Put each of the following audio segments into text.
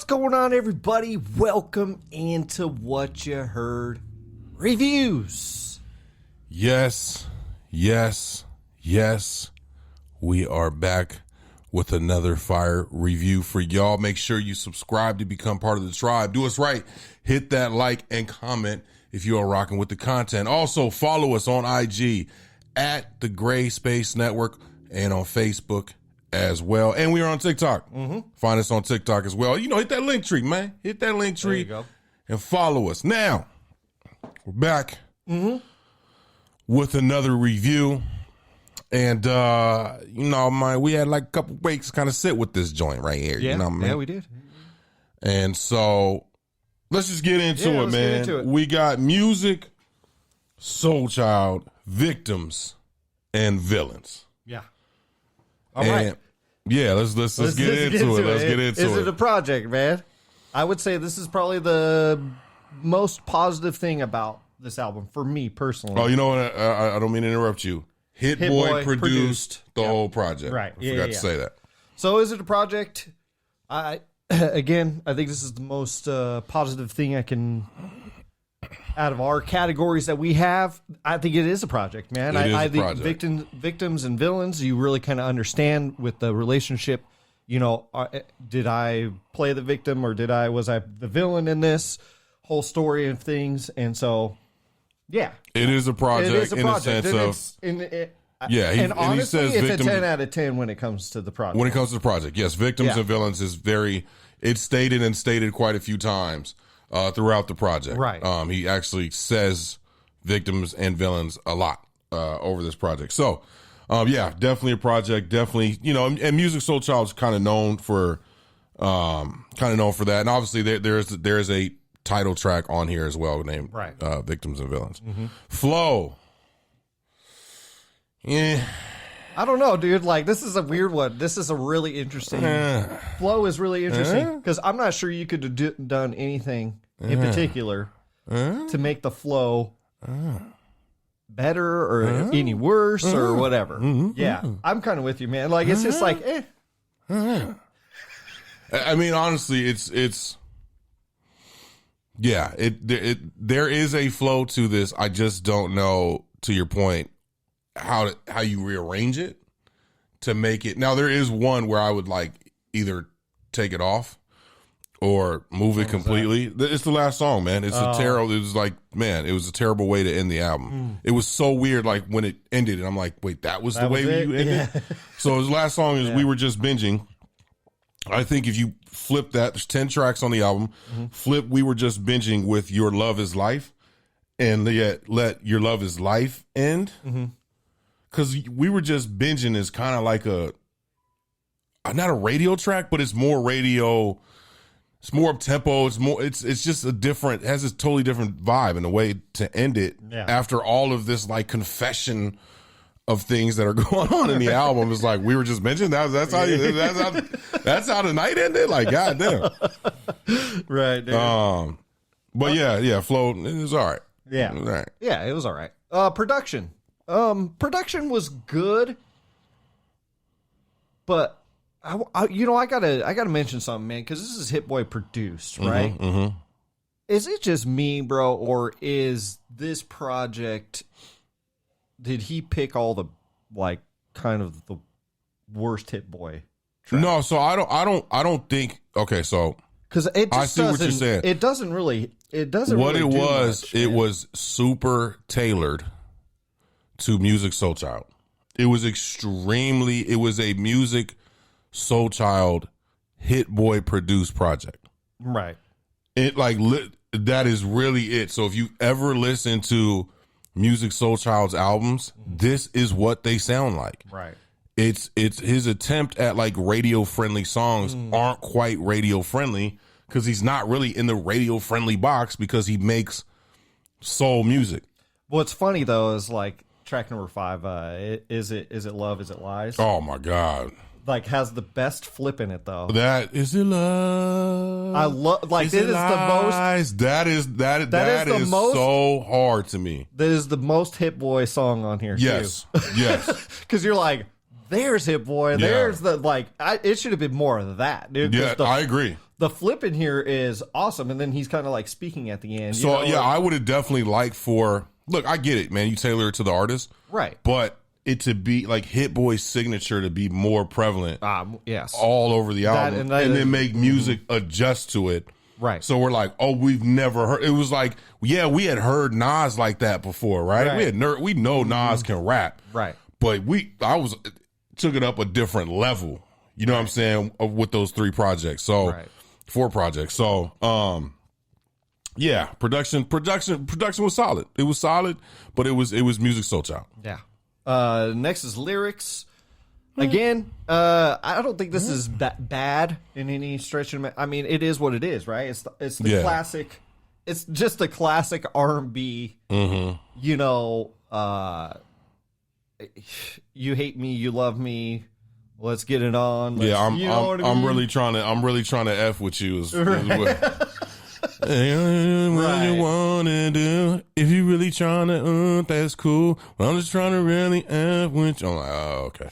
going on, everybody? Welcome into What You Heard Reviews. Yes. We are back with another fire review for y'all. Make sure you subscribe to become part of the tribe. Do us right. Hit that like and comment if you are rocking with the content. Also, follow us on IG at the Gray Space Network and on Facebook as well. And we are on TikTok. Find us on TikTok as well. You know, hit that link tree, man. Hit that link tree. There you go. And follow us. Now, we're back with another review. And, you know, man, we had like a couple weeks to kind of sit with this joint right here. Yeah, you know, man? Yeah, we did. And so, let's just get into it, let's man. get into it. We got Musiq, Soulchild, Victims, and Villains. Yeah. All right. Yeah, let's get into it. Let's get into it. Is it a project, man? I would say this is probably the most positive thing about this album for me personally. Oh, you know what? I don't mean to interrupt you. Hit Boy produced the whole project. Right. I forgot to say that. So is it a project? I think this is the most positive thing I can, out of our categories that we have, I think it is a project, man. I think victims and villains, you really kind of understand with the relationship. You know, did I play the victim or was I the villain in this whole story of things? And so, yeah. It is a project, in the sense of... And honestly, he says it's a 10 out of 10 when it comes to the project. When it comes to the project, yes. Victims and Villains is it's stated quite a few times throughout the project. Right. He actually says victims and villains a lot over this project. So, definitely a project. Definitely, you know, and Musiq Soulchild is kind of known for that. And obviously, there's a title track on here as well named Victims and Villains. Flow. Yeah. I don't know, dude. Like, this is a weird one. This is a really interesting... Flow is really interesting because I'm not sure you could have done anything in particular to make the flow better or any worse or whatever. Yeah, I'm kind of with you, man. Like, it's just like, I mean, honestly, there is a flow to this. I just don't know, to your point, how you rearrange it to make it. Now, there is one where I would like either take it off or move it completely. It's the last song, man. It was a terrible way to end the album. It was so weird, like when it ended, and I'm like, wait, that was the way you ended? Yeah. So his last song is We Were Just Binging. I think if you flip that, there's 10 tracks on the album. Flip We Were Just Binging with Your Love Is Life, and let Your Love Is Life end. Because We Were Just Binging is kind of like not a radio track, but it's more radio. It's more up tempo. It's just it has this totally different vibe and a way to end it after all of this like confession of things that are going on in the album. It's like We Were Just Binging. That's how the night ended. Like, goddamn. Right. Dude. But yeah, flow. It was all right. Yeah. It was all right. Yeah, it was all right. Production. Production was good, but I gotta mention something, man, because this is Hit Boy produced, right? Is it just me, bro, or is this project? Did he pick all the like kind of the worst Hit Boy tracks? No, so I don't think. Okay, so because it just I see what you're saying. It doesn't really. It doesn't. What really it do was, much, it man. was super tailored to Musiq Soulchild. It was a Musiq Soulchild Hit Boy produced project. Right. That is really it. So if you ever listen to Musiq Soulchild's albums, this is what they sound like. Right. It's his attempt at like radio friendly songs aren't quite radio friendly because he's not really in the radio friendly box because he makes soul music. What's funny though is like track number 5, is it Love, Is It Lies? Oh my God. Like has the best flip in it though. That is it love. I love like it is lies? That is the most, so hard to me. That is the most Hit Boy song on here. Yes. Too. Yes. Because you're like, there's Hit Boy. There's the like. It should have been more of that, dude. Yeah, I agree. the flip in here is awesome, and then he's kind of like speaking at the end. So I would have definitely liked for. Look, I get it, man. You tailor it to the artist, right? But it to be like Hit Boy's signature to be more prevalent, yes, all over the album, and then make music adjust to it. Right. So we're like, oh, we've never heard. It was like, yeah, we had heard Nas like that before, right? We know Nas can rap, right? But took it up a different level. You know what I'm saying? With those 3 projects, so 4 projects. So, yeah, production was solid. It was solid, but it was Musiq Soulchild. Yeah. Next is lyrics. Again, I don't think this is that bad in any stretch of. I mean, it is what it is, right? It's the classic. It's just the classic R&B. You know, you hate me, you love me. Let's get it on. I'm really trying to F with you. What you wanna do? If you really trying to, that's cool. But I'm just trying to really F with you. I'm like, oh, okay.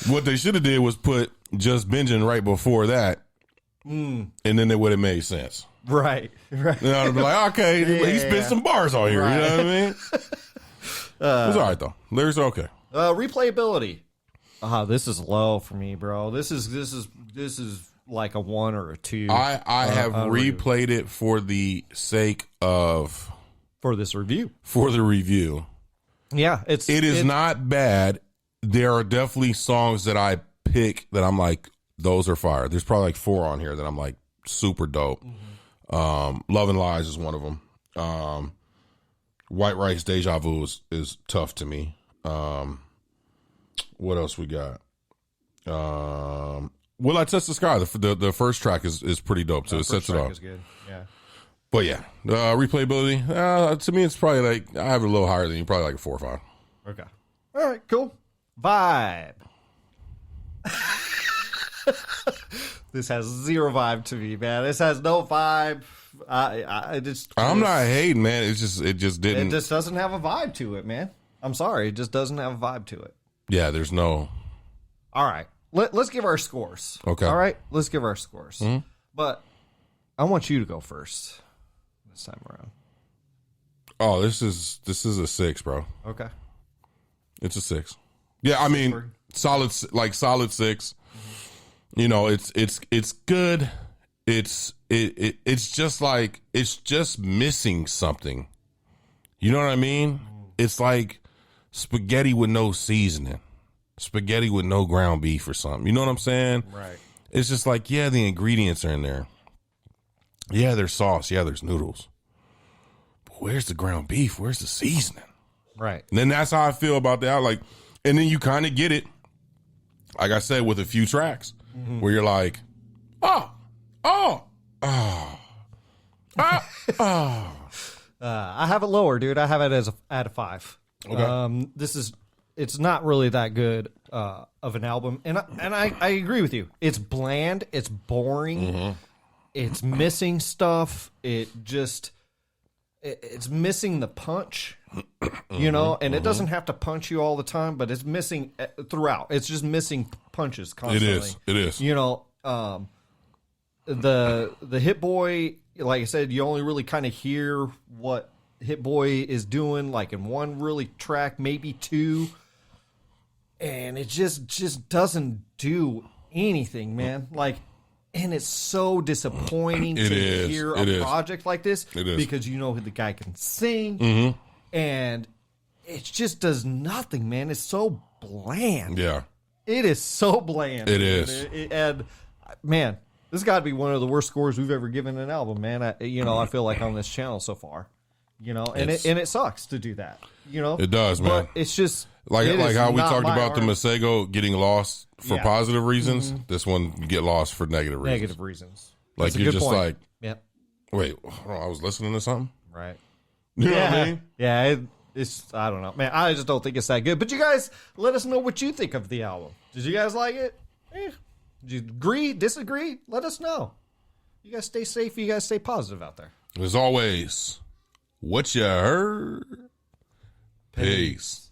What they should have did was put Just Binging right before that, and then it would have made sense. Right. And I'd be like, okay, he spit some bars on here. Right. You know what I mean? It was all right though. Lyrics are okay. Replayability. This is low for me, bro. This is like a 1 or a 2. I have replayed it for the sake of this review. For the review. Yeah, it is not bad. There are definitely songs that I pick that I'm like, those are fire. There's probably like 4 on here that I'm like super dope. Love and Lies is one of them. White Rice Deja Vu is tough to me. What else we got? Will I Touch the Sky? The first track is pretty dope too. It sets it off. Is good. Yeah. But yeah, replayability. To me, it's probably like I have it a little higher than you. Probably like a 4 or 5. Okay. All right. Cool. Vibe. This has 0 vibe to me, man. This has no vibe. I'm not hating, man. It just didn't. It just doesn't have a vibe to it, man. I'm sorry. It just doesn't have a vibe to it. Yeah, there's no. All right. Let's give our scores. Okay. All right. Let's give our scores. But I want you to go first this time around. Oh, this is a 6, bro. Okay. It's a 6. Yeah, I mean, solid 6. You know, it's good. It's just like it's just missing something. You know what I mean? It's like spaghetti with no seasoning, spaghetti with no ground beef or something. You know what I'm saying? Right. It's just like, yeah, the ingredients are in there. Yeah, there's sauce. Yeah, there's noodles. But where's the ground beef? Where's the seasoning? Right. And then that's how I feel about that. Like, and then you kind of get it. Like I said, with a few tracks where you're like, I have it lower, dude. I have it as at a 5. Okay. It's not really that good of an album, and I agree with you. It's bland. It's boring. It's missing stuff. It's missing the punch, you know. And it doesn't have to punch you all the time, but it's missing throughout. It's just missing punches constantly. It is. You know, the Hit Boy, like I said, you only really kind of hear what Hit Boy is doing, like in one really track, maybe 2. And it just doesn't do anything, man. Like, and it's so disappointing to hear a project like this because you know the guy can sing, and it just does nothing, man. It's so bland. Yeah, it is so bland. It is, and man, this has got to be one of the worst scores we've ever given an album, man. I feel like on this channel so far, you know, and it sucks to do that, you know. It does, man. But it's just. Like how we talked about the art. Masego getting lost for positive reasons. This one you get lost for negative reasons. Negative reasons. Like That's you're just point. like, yep. Wait, hold on, I was listening to something. Right. You know what I mean? Yeah. It's I don't know, man. I just don't think it's that good. But you guys, let us know what you think of the album. Did you guys like it? Did you agree? Disagree? Let us know. You guys stay safe. You guys stay positive out there. As always, what you heard. Peace.